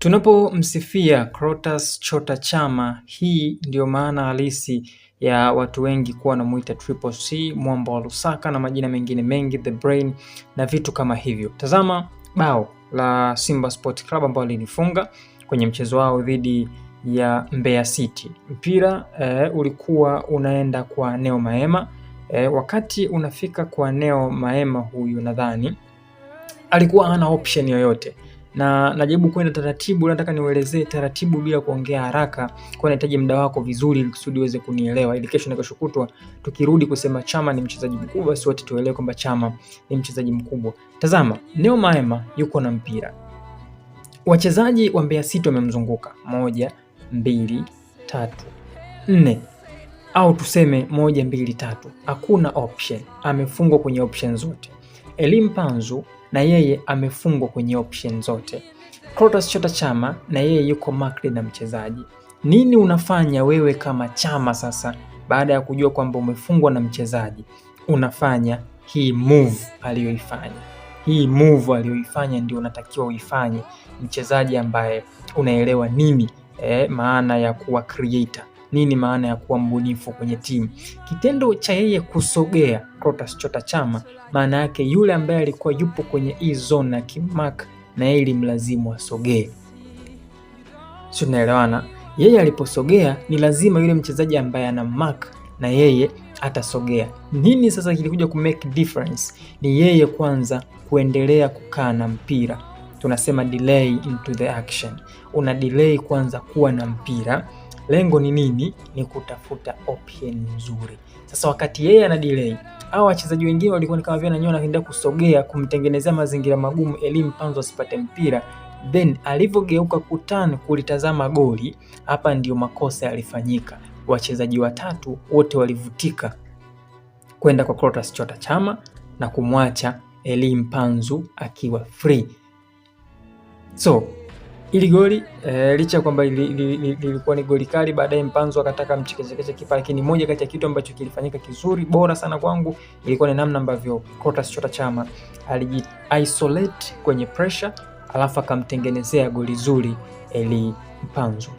Tunapomsifia Clatous Chota Chama, hii ndio maana halisi ya watu wengi kuwa wanamuita Triple C, mwamba wa Lusaka na majina mengine mengi, The Brain na vitu kama hivyo. Tazama bao la Simba Sport Club ambao lilifunga kwenye mchezo wao dhidi ya Mbeya City. Mpira ulikuwa unaenda kwa Neo Maema. Wakati unafika kwa Neo Maema, huyu nadhani alikuwa hana option yoyote, na najaribu kwenda taratibu. Nataka niuelezee taratibu bila kuongea haraka, kwa nahitaji muda wako vizuri ili kusudi uweze kunielewa, ili kesho na kesho kutwa tukirudi kusema Chama ni mchezaji mkubwa, basi wote tuelewe kwamba Chama ni mchezaji mkubwa. Tazama, Neo Maema yuko na mpira, wachezaji wa Mbeya City wamemzunguka 1 2 3 4, au tuseme 1 2 3. Hakuna option, amefungwa kwenye option zote. Elie Mpanzu na yeye amefungwa kwenye option zote. Clatous Chota Chama na yeye yuko marked na mchezaji. Nini unafanya wewe kama Chama sasa baada ya kujua kwamba umefungwa na mchezaji? Unafanya hii move aliyoifanya. Hii move aliyoifanya ndio unatakiwa uifanye, mchezaji ambaye unaelewa nini maana ya kuwa creator, nini maana ya kuwa mbunifu kwenye timu. Kitendo cha yeye kusogea Clatous Chota Chama, maana yake yule ambaye alikuwa yupo kwenye hii zone na kimark na yeye ilimlazimu asogee. Sio, tunaelewana? Yeye aliposogea ni lazima yule mchezaji ambaye ana mark na yeye atasogea. Nini sasa kilikuja ku make difference? Ni yeye kwanza kuendelea kukaa na mpira. Tunasema delay into the action. Una delay kwanza kuwa na mpira. Lengo ni nini? Ni kutafuta option nzuri. Sasa wakati yeye ana delay, hao wachezaji wengine walikuwa ni kama vile ananyona akaenda kusogea kumtengenezea mazingira magumu Elie Mpanzu asipate mpira. Then alivyogeuka kutana kulitazama goli, hapa ndio makosa yalifanyika. Wachezaji watatu wote walivutika kwenda kwa Clatous Chota Chama na kumwacha Elie Mpanzu akiwa free. So ili goli licha kwamba lilikuwa ni goli kali, baadaye Mpanzu akataka mchekechekeche kipa, lakini moja kati ya kitu ambacho kilifanyika kizuri bora sana kwangu ilikuwa ni namna ambavyo Clatous Chota Chama aliji isolate kwenye pressure, alafu akamtengenezea goli zuri Elie Mpanzu.